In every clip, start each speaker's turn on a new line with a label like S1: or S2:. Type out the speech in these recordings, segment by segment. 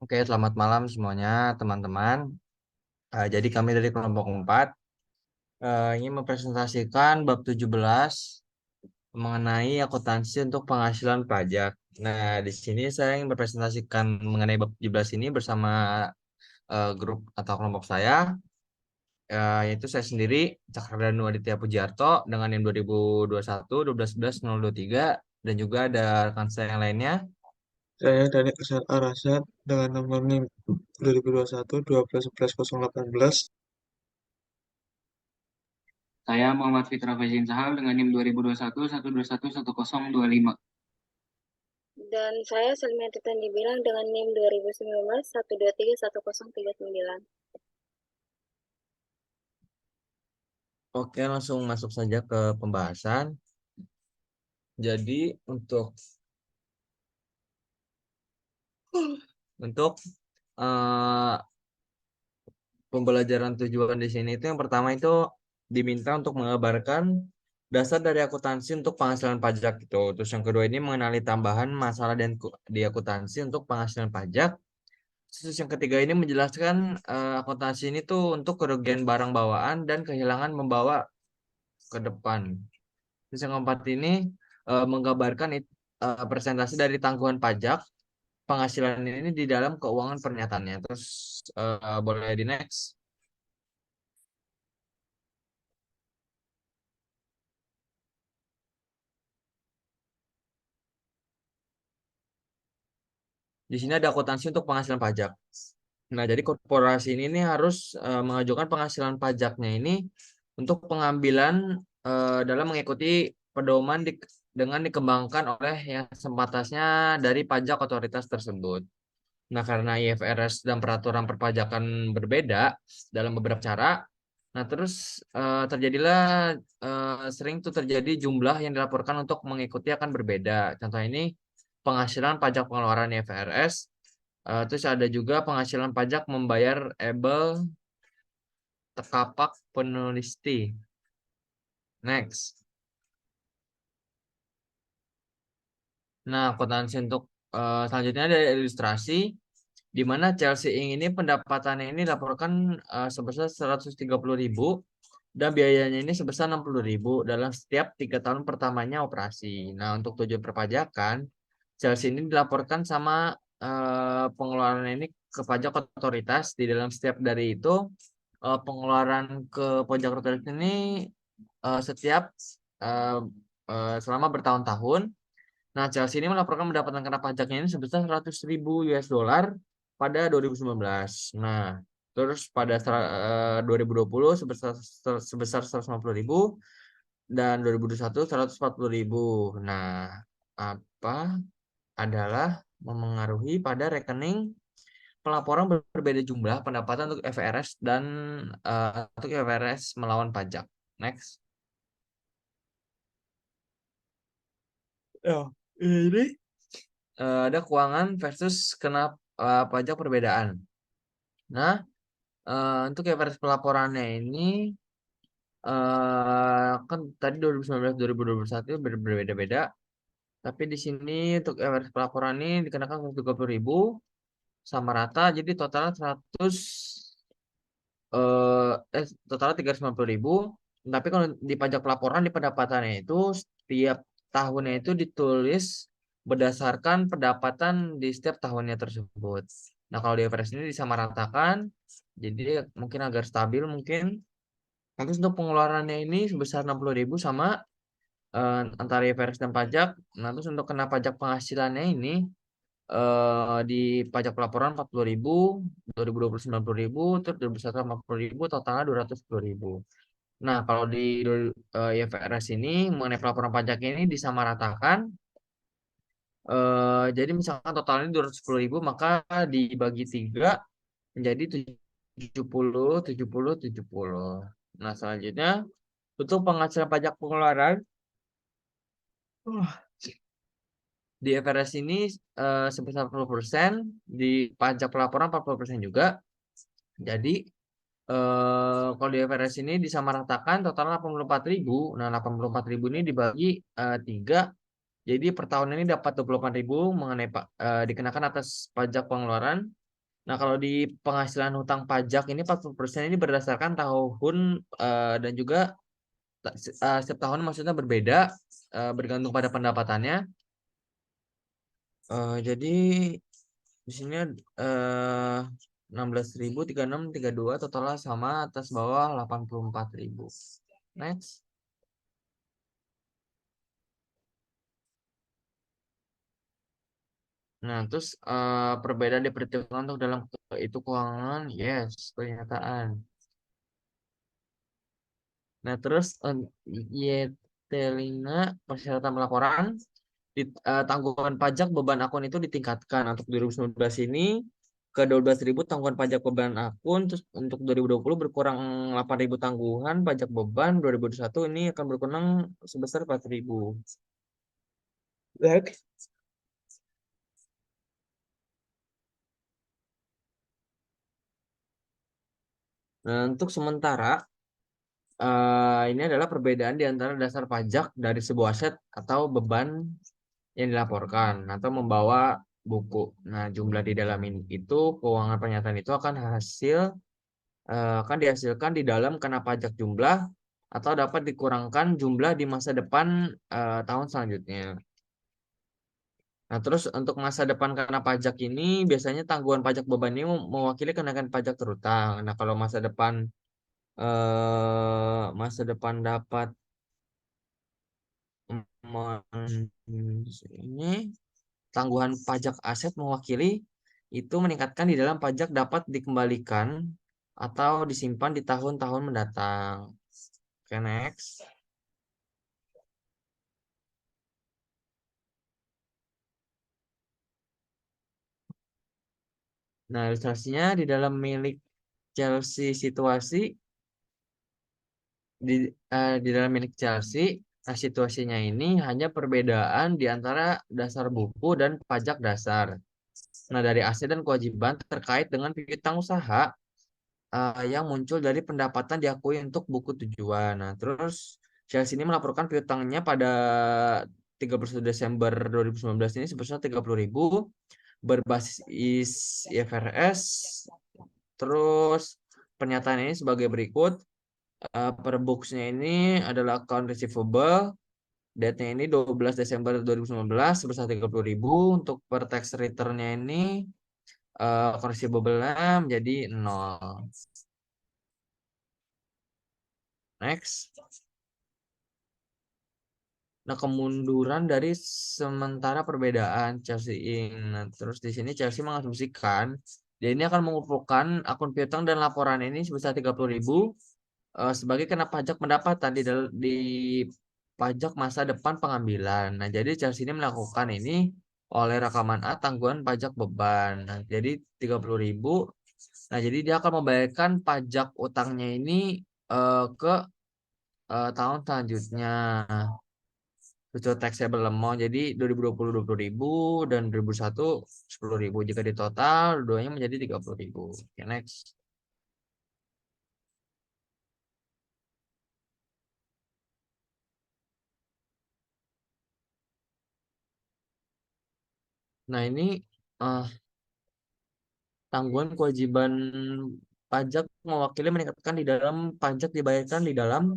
S1: Oke, selamat malam semuanya, teman-teman. Jadi kami dari kelompok 4 ingin mempresentasikan bab 17 mengenai akuntansi untuk penghasilan pajak. Nah, di sini saya ingin berpresentasikan mengenai bab 17 ini bersama grup atau kelompok saya, yaitu saya sendiri, Cakradanu Aditya Pujiarto, dengan NIM 2021 1211 dan juga ada rekan saya yang lainnya.
S2: Saya Dani Krisnat Arasad dengan nomor NIM 2021 12 11 018.
S3: Saya Muhammad Fitra Fazin Sahal dengan NIM 2021 121 1025.
S4: Dan saya Selmiati Dibilang dengan NIM 2019 123 1039.
S1: Oke, langsung masuk saja ke pembahasan. Jadi untuk eh, pembelajaran tujuan di sini itu yang pertama itu diminta untuk mengabarkan dasar dari akuntansi untuk penghasilan pajak gitu. Terus yang kedua ini mengenali tambahan masalah dan di akuntansi untuk penghasilan pajak. Terus yang ketiga ini menjelaskan akuntansi ini tuh untuk kerugian barang bawaan dan kehilangan membawa ke depan. Terus yang keempat ini menggambarkan presentasi dari tanggungan pajak penghasilan ini di dalam keuangan pernyataannya. Terus boleh di next. Di sini ada akuntansi untuk penghasilan pajak. Nah, jadi korporasi ini nih harus mengajukan penghasilan pajaknya ini untuk pengambilan dalam mengikuti pedoman dengan dikembangkan oleh yang sebatasnya dari pajak otoritas tersebut. Nah, karena IFRS dan peraturan perpajakan berbeda dalam beberapa cara, nah terus terjadilah sering tuh terjadi jumlah yang dilaporkan untuk mengikuti akan berbeda. Contoh ini penghasilan pajak pengeluaran IFRS, terus ada juga penghasilan pajak membayar Ebel Tekapak Penulisti. Next. Nah, akuntansi untuk selanjutnya ada ilustrasi di mana Chelsea Inc. ini pendapatannya ini dilaporkan sebesar 130.000 dan biayanya ini sebesar 60.000 dalam setiap 3 tahun pertamanya operasi. Nah, untuk tujuan perpajakan, Chelsea ini dilaporkan sama pengeluaran ini ke pajak otoritas di dalam setiap dari itu pengeluaran ke pajak otoritas ini setiap eh, selama bertahun-tahun. Nah, Chelsea ini melaporkan pendapatan kena pajaknya ini sebesar 100.000 US dollar pada 2019. Nah, terus pada 2020 sebesar 150.000 dan 2021 140.000. Nah, apa adalah memengaruhi pada rekening pelaporan berbeda jumlah pendapatan untuk FRS dan untuk FRS melawan pajak. Next. Ya, ini ada keuangan versus kena pajak perbedaan. Nah, untuk FRS pelaporannya ini kan tadi 2019 2021 berbeda-beda. Tapi di sini untuk FRS pelaporan ini dikenakan 30.000 sama rata, jadi totalnya 100 totalnya 390.000. Tapi kalau di pajak pelaporan di pendapatannya itu setiap tahunnya itu ditulis berdasarkan pendapatan di setiap tahunnya tersebut. Nah, kalau di IFRS ini disamaratakan, jadi mungkin agar stabil mungkin. Nanti untuk pengeluarannya ini sebesar 60.000 sama antara IFRS dan pajak. Nah, terus untuk kena pajak penghasilannya ini di pajak pelaporan 40.000, 2020 90.000, terus 2021 50.000, totalnya 210.000. Nah, kalau di IFRS ini mengenai pelaporan pajak ini disamaratakan. Jadi misalkan totalnya 210.000, maka dibagi 3 menjadi 70, 70, 70. Nah, selanjutnya untuk penghasilan pajak pengeluaran di IFRS ini sebesar 40%, di pajak pelaporan 40% juga. Jadi kalau di IFRS ini disamaratakan total 84.000. Nah, 84.000 ini dibagi 3. Jadi per tahun ini dapat 24.000 mengenai dikenakan atas pajak pengeluaran. Nah, kalau di penghasilan hutang pajak ini 40% ini berdasarkan tahun dan juga setiap tahun maksudnya berbeda bergantung pada pendapatannya. Jadi di sini 16.000, 36, 32 totalnya sama atas bawah 84.000. Next. Nah, terus perbedaan di perhitungan untuk dalam itu keuangan, yes, pernyataan. Nah, terus Yetelina persyaratan pelaporan tanggungan pajak beban akun itu ditingkatkan untuk 2019 ini ke 12.000 tanggungan pajak beban akun, terus untuk 2020 berkurang 8.000 tanggungan pajak beban, 2021 ini akan berkurang sebesar 4.000. Next. Nah, untuk sementara ini adalah perbedaan di antara dasar pajak dari sebuah aset atau beban yang dilaporkan atau membawa buku. Nah, jumlah di dalam itu keuangan pernyataan itu akan dihasilkan di dalam kena pajak jumlah atau dapat dikurangkan jumlah di masa depan tahun selanjutnya. Nah, terus untuk masa depan kena pajak ini biasanya tanggungan pajak beban ini mewakili kenaikan pajak terutang. Nah, kalau masa depan dapat ini tanggungan pajak aset mewakili itu meningkatkan di dalam pajak dapat dikembalikan atau disimpan di tahun-tahun mendatang. Oke, next. Nah, ilustrasinya di dalam milik Chelsea situasi di dalam milik Chelsea, nah situasinya ini hanya perbedaan di antara dasar buku dan pajak dasar. Nah, dari aset dan kewajiban terkait dengan piutang usaha yang muncul dari pendapatan diakui untuk buku tujuan. Nah, terus Chelsea ini melaporkan piutangnya pada 31 Desember 2019 ini sebesar 30.000 berbasis IFRS. Terus pernyataan ini sebagai berikut. Per books-nya ini adalah account receivable. Date-nya ini 12 Desember 2019 sebesar 30.000. Untuk per tax return-nya ini account receivable-nya menjadi 0. Next. Nah, kemunduran dari sementara perbedaan Chelsea Inc. Nah, terus di sini Chelsea mengasumsikan dia ini akan mengumpulkan akun piutang dan laporan ini sebesar 30.000 sebagai kena pajak pendapatan di pajak masa depan pengambilan. Nah, jadi Chelsea ini melakukan ini oleh rekaman A tanggungan pajak beban. Nah, jadi 30.000. Nah, jadi dia akan membayarkan pajak utangnya ini ke tahun selanjutnya. Khusus taxable amount. Jadi 2020 20.000 dan 2021 10.000. Jika di total duanya menjadi 30.000. Oke, next. Nah, ini tanggungan kewajiban pajak mewakili meningkatkan di dalam pajak dibayarkan di dalam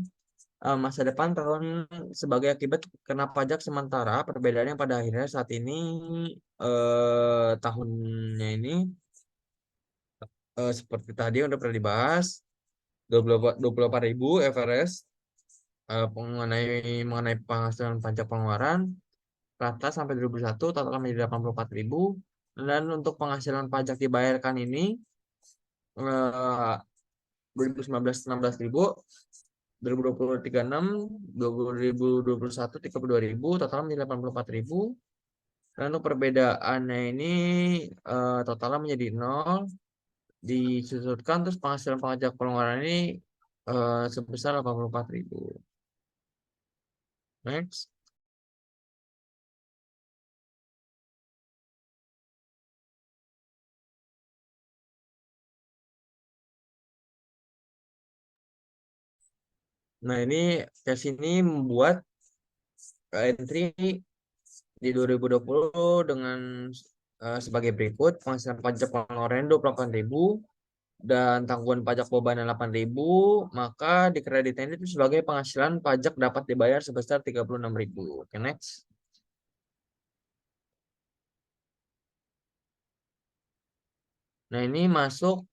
S1: masa depan tahun sebagai akibat kena pajak sementara. Perbedaannya pada akhirnya saat ini tahunnya ini seperti tadi udah pernah dibahas 24.000 FRS mengenai penghasilan pajak pengeluaran rata sampai 2021 total menjadi 84.000 dan untuk penghasilan pajak dibayarkan ini 2019 16.000, 2020 36, 2021 32.000, total menjadi 84.000. Dan untuk perbedaannya ini totalnya menjadi 0 disusutkan terus penghasilan pajak pengeluaran ini sebesar 84.000. Next. Nah, ini case ini membuat entry di 2020 dengan sebagai berikut. Penghasilan pajak pengeluaran 28.000 dan tanggungan pajak beban 8.000, maka dikreditkan itu sebagai penghasilan pajak dapat dibayar sebesar 36.000. Oke, next. Nah, ini masuk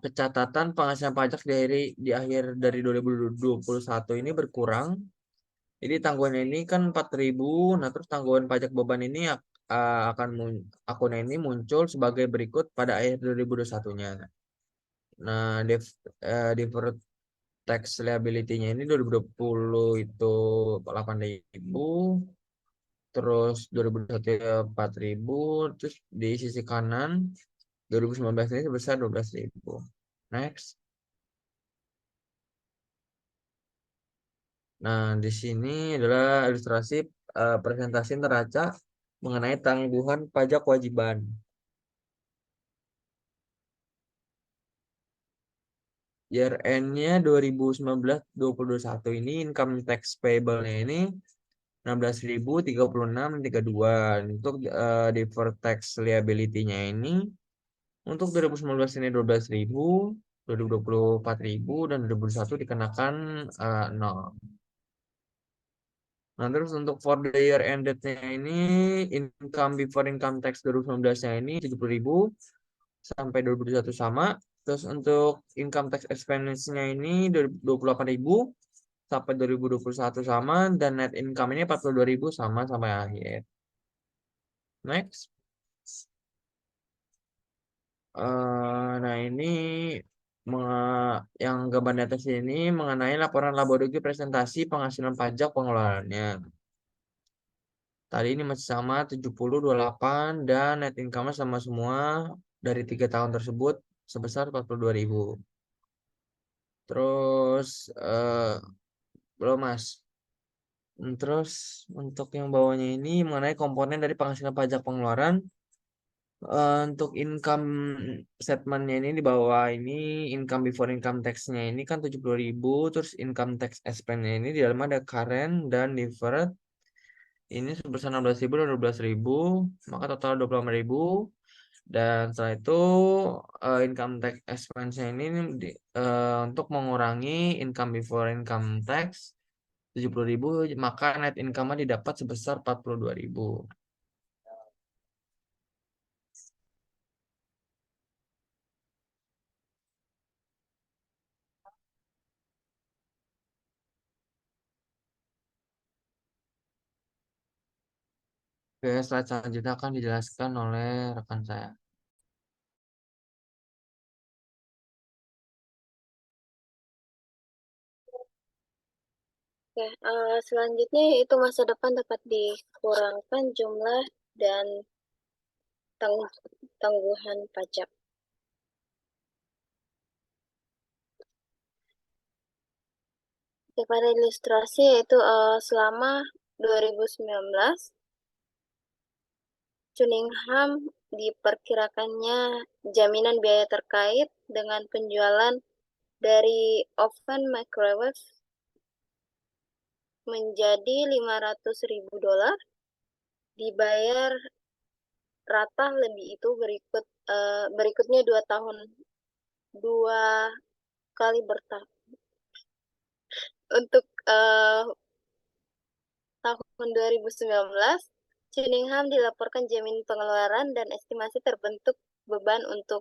S1: kecatatan penghasilan pajak di akhir dari 2021 ini berkurang. Jadi tanggungan ini kan 4.000, nah terus tanggungan pajak beban ini akunnya ini muncul sebagai berikut pada akhir 2021-nya. Nah, deferred tax liability-nya ini 2020 itu 8.000, terus 2021 4.000, terus di sisi kanan 2019 ini sebesar 12.000. Next. Nah, di sini adalah ilustrasi presentasi neraca mengenai tanggungan pajak kewajiban. Year end-nya 2019-2021 ini income tax payable-nya ini 16.036.32. Untuk deferred tax liability-nya ini untuk 2019 ini 12.000, 2020 4.000, dan 2021 dikenakan 0. Nah, terus untuk for the year ended-nya ini income before income tax 2019-nya ini 70.000 sampai 2021 sama. Terus untuk income tax expense-nya ini 28.000 sampai 2021 sama, dan net income ini 42.000 sama sampai akhir. Next. Nah, ini yang gambar di atas ini mengenai laporan laba rugi presentasi penghasilan pajak pengelolaannya. Tadi ini masih sama 70, 28, dan net income sama semua dari 3 tahun tersebut sebesar 42.000. Terus belum Mas. Terus untuk yang bawahnya ini mengenai komponen dari penghasilan pajak pengeluaran. Untuk income statementnya ini di bawah ini income before income tax-nya ini kan 70.000, terus income tax expense-nya ini di dalam ada current dan deferred ini sebesar 16.000 dan 12.000, maka total 25.000. Dan setelah itu income tax expense-nya ini untuk mengurangi income before income tax 70.000, maka net income-nya didapat sebesar 42.000. Oke, slide selanjutnya akan dijelaskan oleh rekan saya.
S4: Oke, selanjutnya yaitu masa depan dapat dikurangkan jumlah dan tangguhan pajak. Oke, pada ilustrasi yaitu selama 2019, Cunningham diperkirakannya jaminan biaya terkait dengan penjualan dari oven microwave menjadi $500.000, dibayar rata lebih itu berikutnya 2 tahun, 2 kali bertahun. Untuk tahun 2019, Cunningham dilaporkan jamin pengeluaran dan estimasi terbentuk beban untuk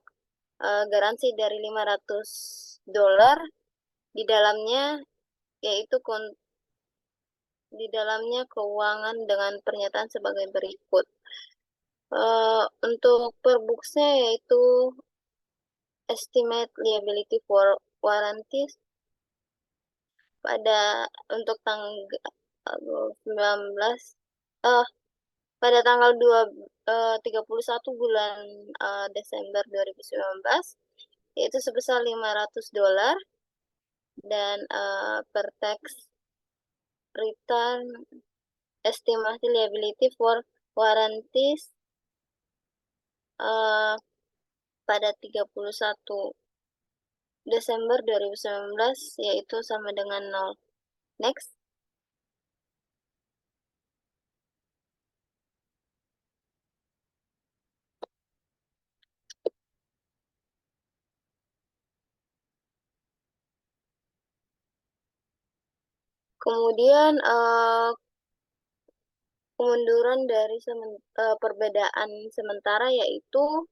S4: garansi dari $500 di dalamnya, yaitu di dalamnya keuangan dengan pernyataan sebagai berikut. Untuk per books-nya yaitu estimate liability for warranties untuk tanggal 19 pada tanggal 31 bulan Desember 2019 yaitu sebesar $500, dan per tax return estimasi liability for warranties pada 31 Desember 2019 yaitu sama dengan 0. Next. Kemudian kemunduran dari perbedaan sementara yaitu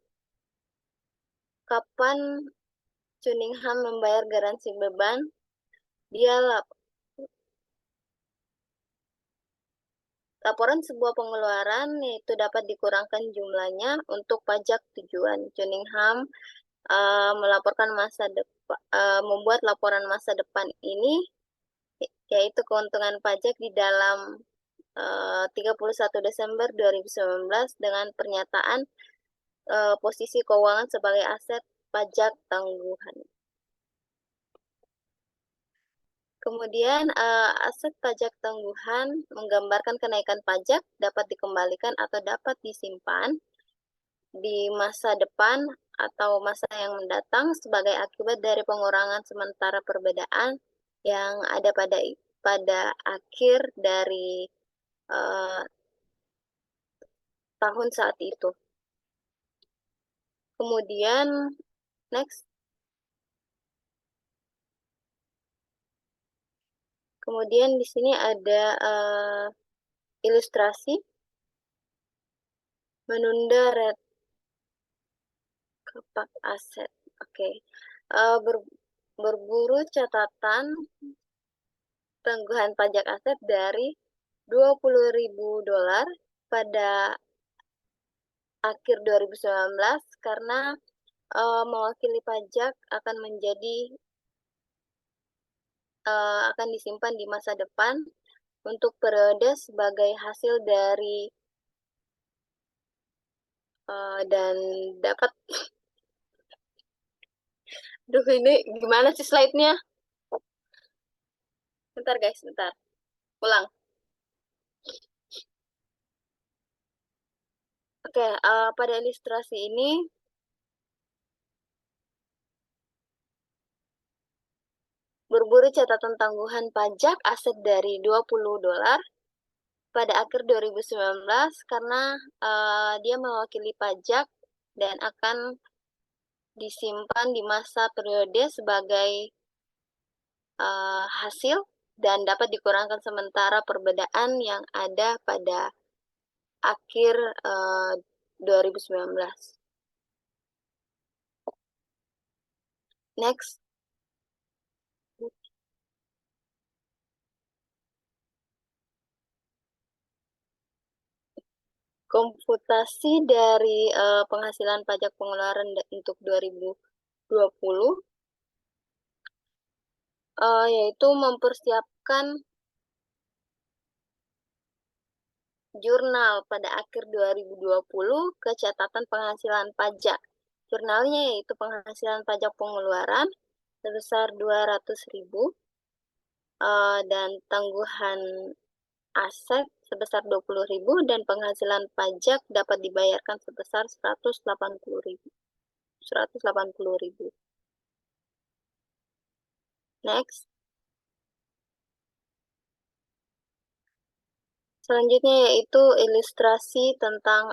S4: kapan Cunningham membayar garansi beban, dia laporan sebuah pengeluaran yaitu dapat dikurangkan jumlahnya untuk pajak tujuan. Cunningham melaporkan membuat laporan masa depan ini yaitu keuntungan pajak di dalam 31 Desember 2019 dengan pernyataan posisi keuangan sebagai aset pajak tangguhan. Kemudian aset pajak tangguhan menggambarkan kenaikan pajak dapat dikembalikan atau dapat disimpan di masa depan atau masa yang mendatang sebagai akibat dari pengurangan sementara perbedaan yang ada pada akhir dari tahun saat itu. Kemudian next. Kemudian di sini ada ilustrasi menunda kapak aset. Oke. Berburu catatan tangguhan pajak aset dari $20.000 pada akhir 2019 karena mewakili pajak akan disimpan di masa depan untuk periode sebagai hasil dari dan dapat Duh, ini gimana sih slide-nya? Bentar guys, bentar. Ulang. Oke, pada ilustrasi ini berburu catatan tangguhan pajak aset dari $20 pada akhir 2019 karena dia mewakili pajak dan akan disimpan di masa periode sebagai hasil dan dapat dikurangkan sementara perbedaan yang ada pada akhir 2019. Next. Komputasi dari penghasilan pajak pengeluaran untuk 2020 yaitu mempersiapkan jurnal pada akhir 2020 ke catatan penghasilan pajak. Jurnalnya yaitu penghasilan pajak pengeluaran sebesar 200.000 dan tangguhan aset sebesar 20.000 dan penghasilan pajak dapat dibayarkan sebesar 180.000. Next. Selanjutnya yaitu ilustrasi tentang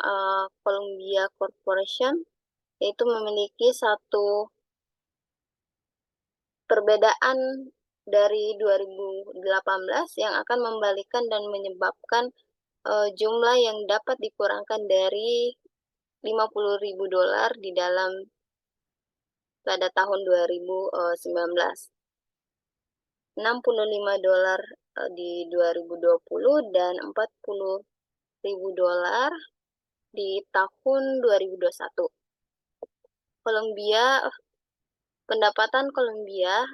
S4: Columbia Corporation, yaitu memiliki satu perbedaan dari 2018 yang akan membalikan dan menyebabkan jumlah yang dapat dikurangkan dari $50.000 di dalam pada tahun 2019. $65 di 2020 dan $40.000 di tahun 2021. Pendapatan Columbia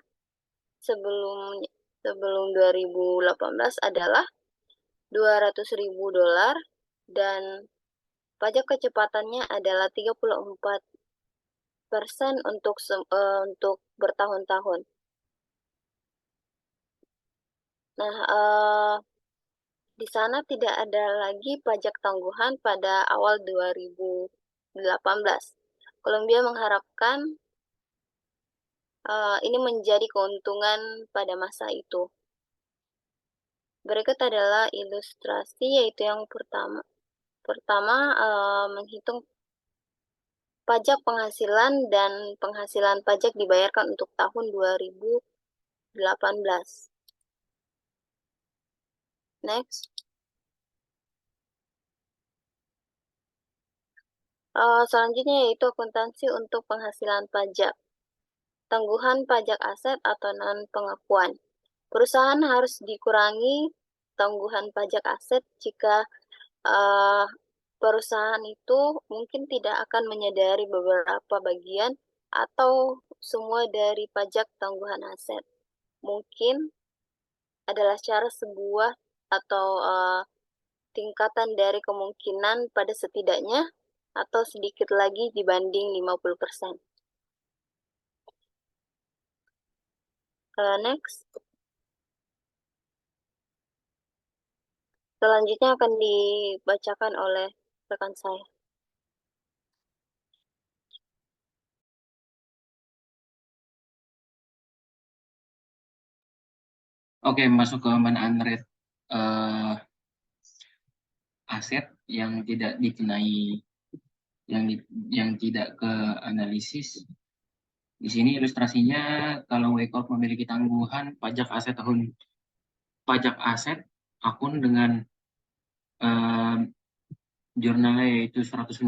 S4: sebelum 2018 adalah $200.000 dan pajak kecepatannya adalah 34% untuk bertahun-tahun. Nah, di sana tidak ada lagi pajak tangguhan pada awal 2018. Columbia mengharapkan ini menjadi keuntungan pada masa itu. Berikut adalah ilustrasi, yaitu yang pertama menghitung pajak penghasilan dan penghasilan pajak dibayarkan untuk tahun 2018. Next. Selanjutnya yaitu akuntansi untuk penghasilan pajak. Tangguhan pajak aset atau non-pengakuan. Perusahaan harus dikurangi tangguhan pajak aset jika perusahaan itu mungkin tidak akan menyadari beberapa bagian atau semua dari pajak tangguhan aset. Mungkin adalah cara sebuah atau tingkatan dari kemungkinan pada setidaknya atau sedikit lagi dibanding 50%. Next. Selanjutnya akan dibacakan oleh rekan saya.
S3: Oke, masuk ke unread aset yang tidak dikenai, yang tidak ke analisis. Di sini ilustrasinya kalau W Corp memiliki tangguhan pajak aset akun dengan jurnalnya yaitu 150.000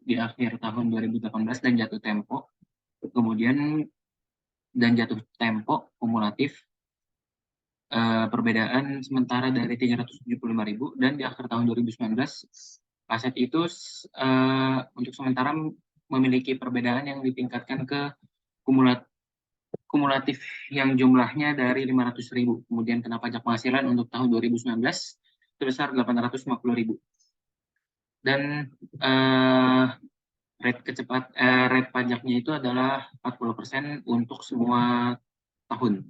S3: di akhir tahun 2018 dan jatuh tempo. Kemudian dan jatuh tempo kumulatif perbedaan sementara dari 375.000 dan di akhir tahun 2019 aset itu untuk sementara memiliki perbedaan yang ditingkatkan ke kumulatif yang jumlahnya dari 500.000. Kemudian kena pajak penghasilan untuk tahun 2019 sebesar 850.000. Dan rate pajaknya itu adalah 40% untuk semua tahun.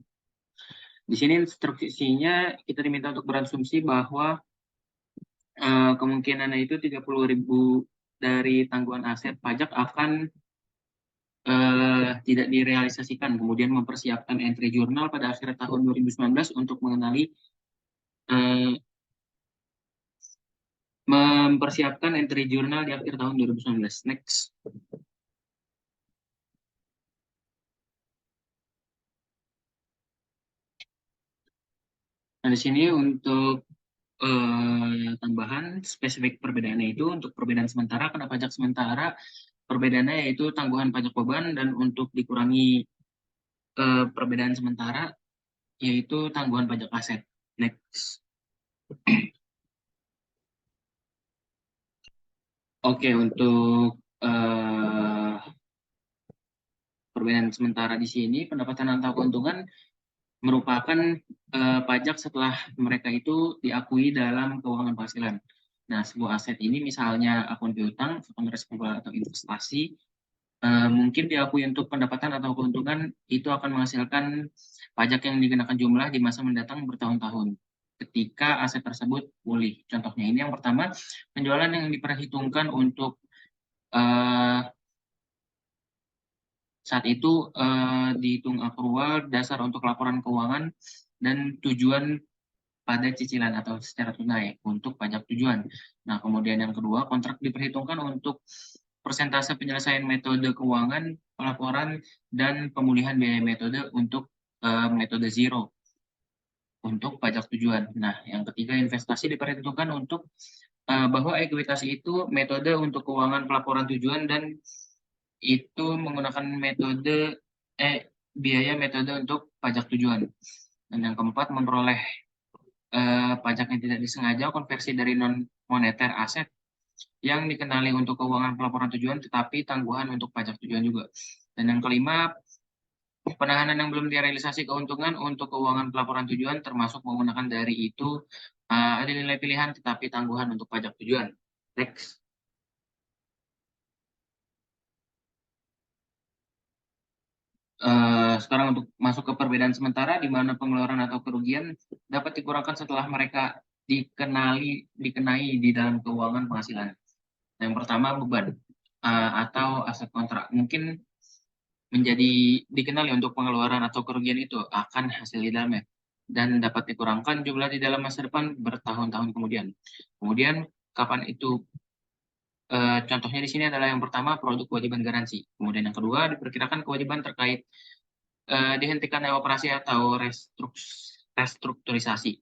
S3: Di sini instruksinya kita diminta untuk berasumsi bahwa kemungkinannya itu 30.000 dari tangguhan aset pajak akan tidak direalisasikan. Kemudian mempersiapkan entry jurnal pada akhir tahun 2019 untuk mempersiapkan entry jurnal di akhir tahun 2019. Next. Nah, di sini untuk tambahan spesifik perbedaannya itu untuk perbedaan sementara kena pajak sementara perbedaannya yaitu tangguhan pajak beban dan untuk dikurangi perbedaan sementara yaitu tangguhan pajak aset. Next. Oke, untuk perbedaan sementara di sini pendapatan atau keuntungan merupakan pajak setelah mereka itu diakui dalam keuangan penghasilan. Nah, sebuah aset ini misalnya akun piutang, akun resiko atau investasi, mungkin diakui untuk pendapatan atau keuntungan itu akan menghasilkan pajak yang dikenakan jumlah di masa mendatang bertahun-tahun ketika aset tersebut pulih. Contohnya ini yang pertama, penjualan yang diperhitungkan untuk saat itu dihitung akrual dasar untuk laporan keuangan dan tujuan pada cicilan atau secara tunai untuk pajak tujuan. Nah, kemudian yang kedua, kontrak diperhitungkan untuk persentase penyelesaian metode keuangan, pelaporan, dan pemulihan biaya metode untuk metode zero untuk pajak tujuan. Nah, yang ketiga, investasi diperhitungkan untuk bahwa ekuitasi itu metode untuk keuangan pelaporan tujuan dan itu menggunakan metode biaya metode untuk pajak tujuan. Dan yang keempat, memperoleh pajak yang tidak disengaja konversi dari non-moneter aset yang dikenali untuk keuangan pelaporan tujuan tetapi tangguhan untuk pajak tujuan juga. Dan yang kelima, penahanan yang belum direalisasi keuntungan untuk keuangan pelaporan tujuan termasuk menggunakan dari itu ada nilai pilihan tetapi tangguhan untuk pajak tujuan. Next. Sekarang untuk masuk ke perbedaan sementara di mana pengeluaran atau kerugian dapat dikurangkan setelah mereka dikenai di dalam keuangan penghasilan. Yang pertama, beban atau aset kontrak mungkin menjadi dikenali untuk pengeluaran atau kerugian itu akan hasil di dalamnya dan dapat dikurangkan jumlah di dalam masa depan bertahun-tahun kemudian. Kemudian kapan itu? Contohnya di sini adalah yang pertama produk kewajiban garansi. Kemudian yang kedua diperkirakan kewajiban terkait dihentikannya operasi atau restrukturisasi.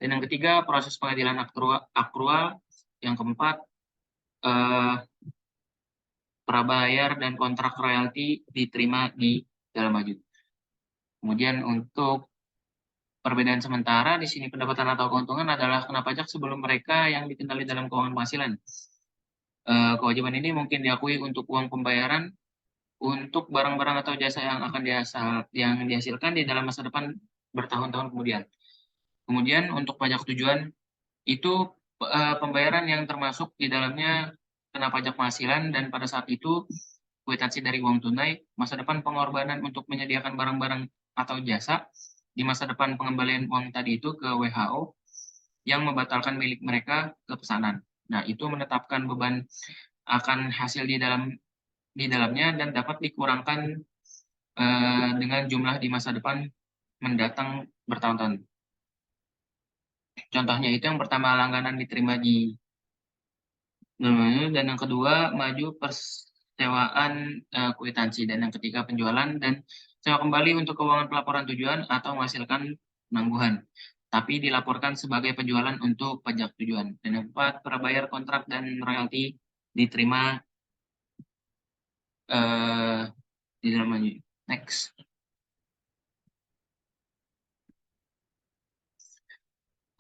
S3: Dan yang ketiga, proses pengadilan akrual. Yang keempat, prabayar dan kontrak royalti diterima di dalam maju. Kemudian untuk perbedaan sementara, di sini pendapatan atau keuntungan adalah kena pajak sebelum mereka yang dikenali dalam keuangan penghasilan. Kewajiban ini mungkin diakui untuk uang pembayaran untuk barang-barang atau jasa yang akan dihasilkan di dalam masa depan bertahun-tahun kemudian. Kemudian untuk pajak tujuan itu pembayaran yang termasuk di dalamnya kena pajak penghasilan dan pada saat itu kwitansi dari uang tunai, masa depan pengorbanan untuk menyediakan barang-barang atau jasa di masa depan pengembalian uang tadi itu ke WHO yang membatalkan milik mereka ke pesanan. Nah, itu menetapkan beban akan hasil di dalamnya dan dapat dikurangkan dengan jumlah di masa depan mendatang bertahun-tahun. Contohnya itu yang pertama langganan diterima di dan yang kedua maju persewaan kwitansi dan yang ketiga penjualan dan sewa kembali untuk keuangan pelaporan tujuan atau menghasilkan penangguhan tapi dilaporkan sebagai penjualan untuk pajak tujuan. Dan yang keempat, prabayar kontrak dan royalti diterima di dalam maju. Next.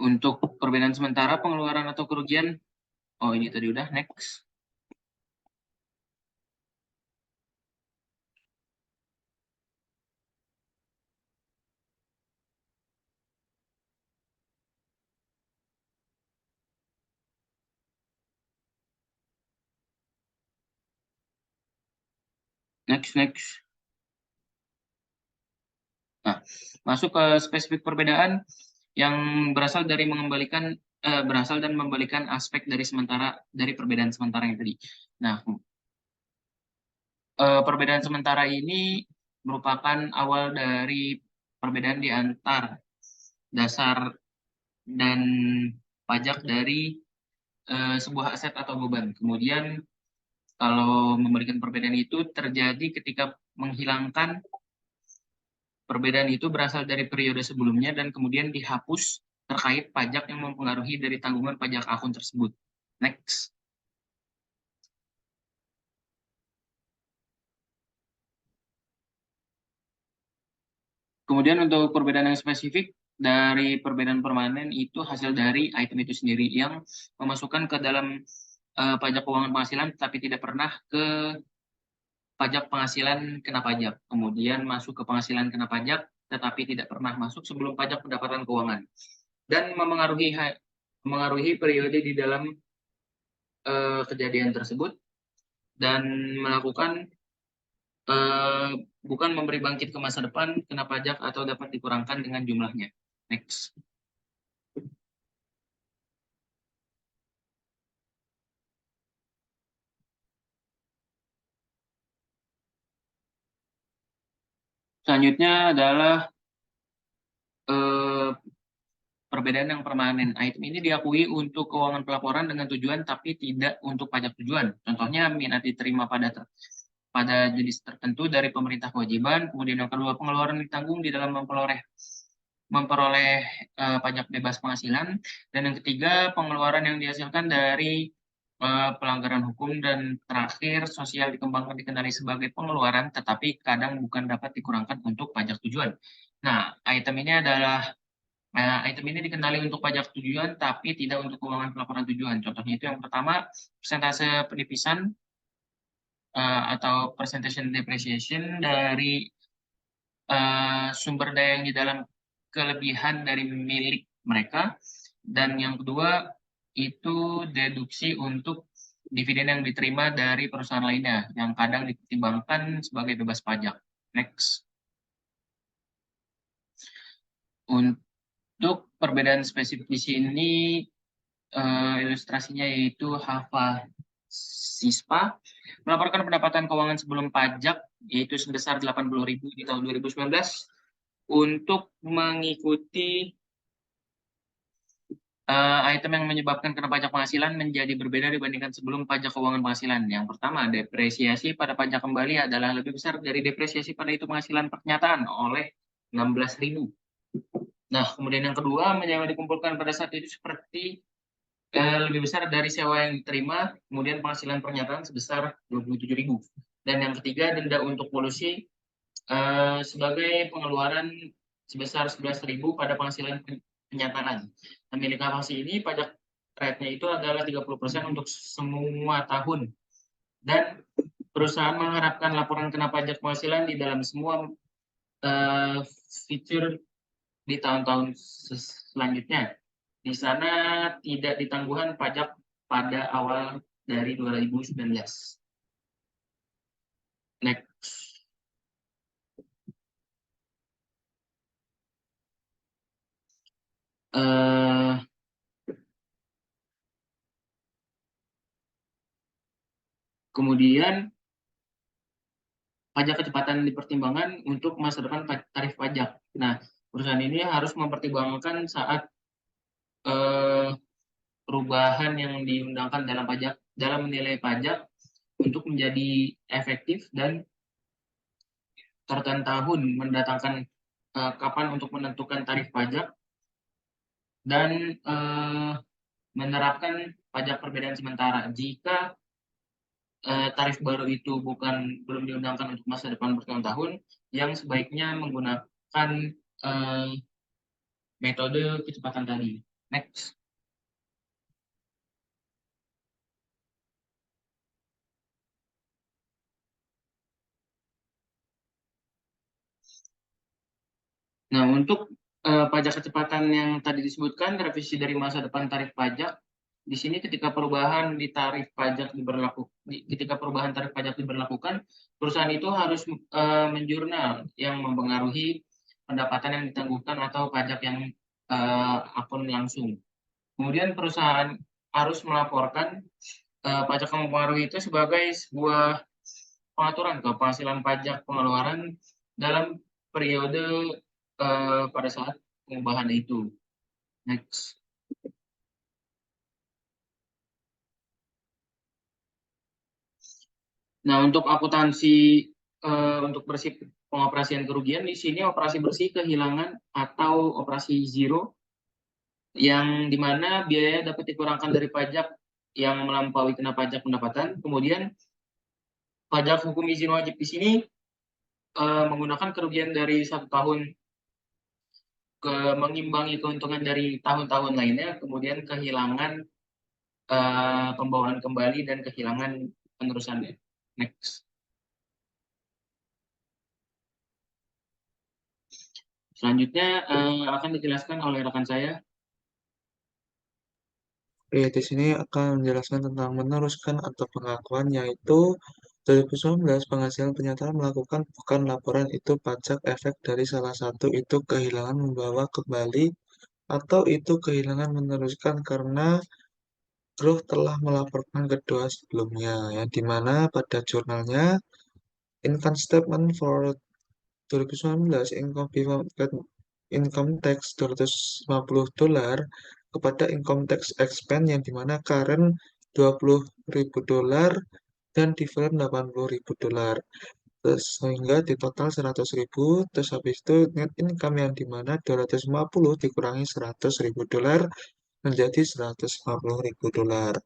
S3: Untuk perbedaan sementara pengeluaran atau kerugian, oh ini tadi udah, next. Next. Nah, masuk ke spesifik perbedaan yang berasal dan membalikan aspek dari perbedaan sementara yang tadi. Nah, perbedaan sementara ini merupakan awal dari perbedaan di antar dasar dan pajak dari sebuah aset atau beban. Kemudian kalau memberikan perbedaan itu terjadi ketika menghilangkan perbedaan itu berasal dari periode sebelumnya dan kemudian dihapus terkait pajak yang mempengaruhi dari tanggungan pajak akun tersebut. Next. Kemudian untuk perbedaan yang spesifik dari perbedaan permanen itu hasil dari item itu sendiri yang memasukkan ke dalam pajak keuangan penghasilan tapi tidak pernah ke pajak penghasilan kena pajak. Kemudian masuk ke penghasilan kena pajak tetapi tidak pernah masuk sebelum pajak pendapatan keuangan. Dan memengaruhi periode di dalam kejadian tersebut dan melakukan bukan memberi bangkit ke masa depan, kena pajak atau dapat dikurangkan dengan jumlahnya. Next. Selanjutnya adalah perbedaan yang permanen. Item ini diakui untuk keuangan pelaporan dengan tujuan tapi tidak untuk pajak tujuan. Contohnya minat diterima pada jenis tertentu dari pemerintah kewajiban. Kemudian yang kedua, pengeluaran ditanggung di dalam memperoleh pajak bebas penghasilan. Dan yang ketiga, pengeluaran yang dihasilkan dari pelanggaran hukum. Dan terakhir, sosial dikenali sebagai pengeluaran tetapi kadang bukan dapat dikurangkan untuk pajak tujuan. Nah, item ini dikenali untuk pajak tujuan tapi tidak untuk keuangan pelaporan tujuan. Contohnya itu yang pertama, persentase penipisan atau percentage depreciation dari sumber daya yang di dalam kelebihan dari milik mereka. Dan yang kedua itu deduksi untuk dividen yang diterima dari perusahaan lainnya yang kadang dipertimbangkan sebagai bebas pajak. Next. Untuk perbedaan spesifik di sini ilustrasinya yaitu Hava Sispa melaporkan pendapatan keuangan sebelum pajak yaitu sebesar 80.000 di tahun 2019 untuk mengikuti item yang menyebabkan kena pajak penghasilan menjadi berbeda dibandingkan sebelum pajak keuangan penghasilan. Yang pertama, depresiasi pada pajak kembali adalah lebih besar dari depresiasi pada itu penghasilan pernyataan oleh 16.000. Nah, kemudian yang kedua, yang dikumpulkan pada saat itu seperti lebih besar dari sewa yang diterima, kemudian penghasilan pernyataan sebesar 27.000. Dan yang ketiga, denda untuk polusi sebagai pengeluaran sebesar 11.000 pada penghasilan pernyataan. Nah, milik kapasi ini pajak rate-nya itu adalah 30% untuk semua tahun. Dan perusahaan mengharapkan laporan kena pajak penghasilan di dalam semua fitur di tahun-tahun selanjutnya. Di sana tidak ditangguhan pajak pada awal dari 2019. Next. Kemudian pajak kecepatan dipertimbangkan untuk masa depan tarif pajak. Nah, perusahaan ini harus mempertimbangkan saat perubahan yang diundangkan dalam menilai pajak untuk menjadi efektif dan tahun mendatangkan kapan untuk menentukan tarif pajak dan menerapkan pajak perbedaan sementara. Jika tarif baru itu belum diundangkan untuk masa depan bertahun-tahun, yang sebaiknya menggunakan metode kecepatan tadi. Next. Nah, untuk pajak kecepatan yang tadi disebutkan, revisi dari masa depan tarif pajak, di sini ketika perubahan tarif pajak diberlakukan, perusahaan itu harus menjurnal yang mempengaruhi pendapatan yang ditangguhkan atau pajak yang akun langsung. Kemudian perusahaan harus melaporkan pajak yang mempengaruhi itu sebagai sebuah pengaturan ke penghasilan pajak pengeluaran dalam periode pada saat pengubahan itu. Next. Nah, untuk akuntansi untuk bersih pengoperasian kerugian, di sini operasi bersih kehilangan atau operasi zero, yang dimana biaya dapat dikurangkan dari pajak yang melampaui kena pajak pendapatan. Kemudian pajak hukum izin wajib di sini menggunakan kerugian dari 1 tahun mengimbangi keuntungan dari tahun-tahun lainnya, kemudian kehilangan pembawaan kembali dan kehilangan penerusannya. Next. Selanjutnya akan dijelaskan oleh rekan saya.
S2: Oke, di sini akan menjelaskan tentang meneruskan atau pengakuan, yaitu 2019 penghasilan pernyataan melakukan bukan laporan itu pajak efek dari salah satu itu kehilangan membawa kembali atau itu kehilangan meneruskan karena Growth telah melaporkan kedua sebelumnya, yang dimana pada jurnalnya Income Statement for 2019 income tax $250 kepada income tax expense yang dimana current $20.000 dan different $80.000. Terus sehingga di total 100.000, terus habis itu net income yang dimana 250 dikurangi $100.000 menjadi $150.000.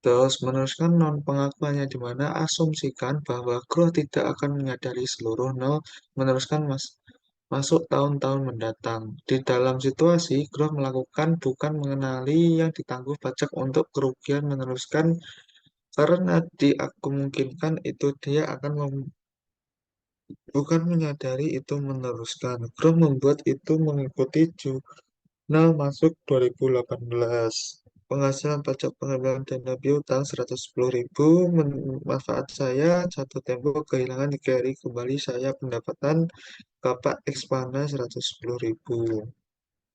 S2: Terus meneruskan non pengakuannya di mana asumsikan bahwa Grow tidak akan menyadari seluruh nol meneruskan masuk tahun-tahun mendatang. Di dalam situasi Grow melakukan bukan mengenali yang ditangguh pajak untuk kerugian meneruskan karena dimungkinkan itu dia akan bukan menyadari itu meneruskan. Grow membuat itu mengikuti jurnal masuk 2018. Penghasilan pajak pengambilan dana piutang 110.000, manfaat saya jatuh tempo kehilangan di carry kembali saya pendapatan Bapak Expana 110.000.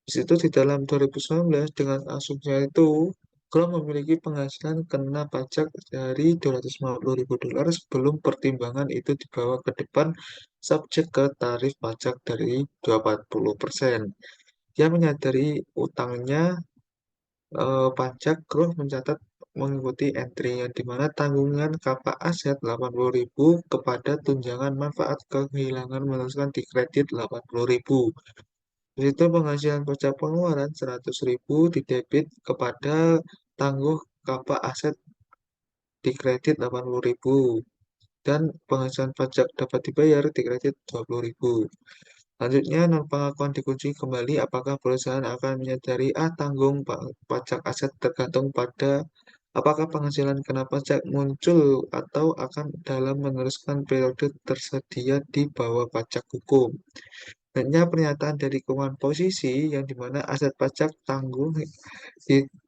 S2: Di situ di dalam 2019 dengan asumsinya itu Grom memiliki penghasilan kena pajak dari $250.000 sebelum pertimbangan itu dibawa ke depan subjek ke tarif pajak dari 20%. Dia menyadari utangnya pajak Grow mencatat mengikuti entry yang dimana tanggungan KPA aset 80.000 kepada tunjangan manfaat kehilangan meneruskan di kredit 80.000. Di situ penghasilan pajak pengeluaran 100.000 didebit kepada tangguh KPA aset di kredit 80.000 dan penghasilan pajak dapat dibayar di kredit 20.000. Selanjutnya, non pengakuan dikunci kembali apakah perusahaan akan menyadari tanggung pajak aset tergantung pada apakah penghasilan kena pajak muncul atau akan dalam meneruskan periode tersedia di bawah pajak hukum. Hanya pernyataan dari keuangan posisi yang dimana aset pajak tanggung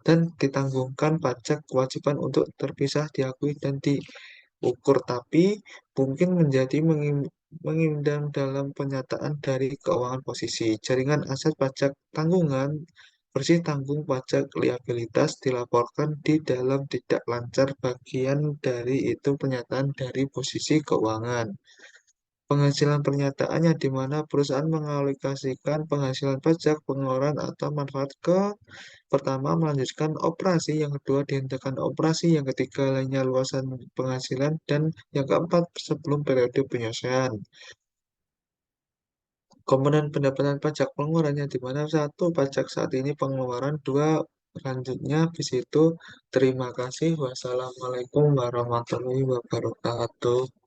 S2: dan ditanggungkan pajak kewajiban untuk terpisah diakui dan diukur, tapi mungkin menjadi mengimbang dalam pernyataan dari keuangan posisi. Jaringan aset pajak tanggungan bersih tanggung pajak liabilitas dilaporkan di dalam tidak lancar bagian dari itu pernyataan dari posisi keuangan. Penghasilan pernyataannya di mana perusahaan mengalokasikan penghasilan pajak, pengeluaran atau manfaat ke pertama melanjutkan operasi, yang kedua dihentikan operasi, yang ketiga lainnya luasan penghasilan, dan yang keempat sebelum periode penyelesaian. Komponen pendapatan pajak pengeluaran yang di mana satu pajak saat ini pengeluaran, dua selanjutnya habis itu. Terima kasih. Wassalamualaikum warahmatullahi wabarakatuh.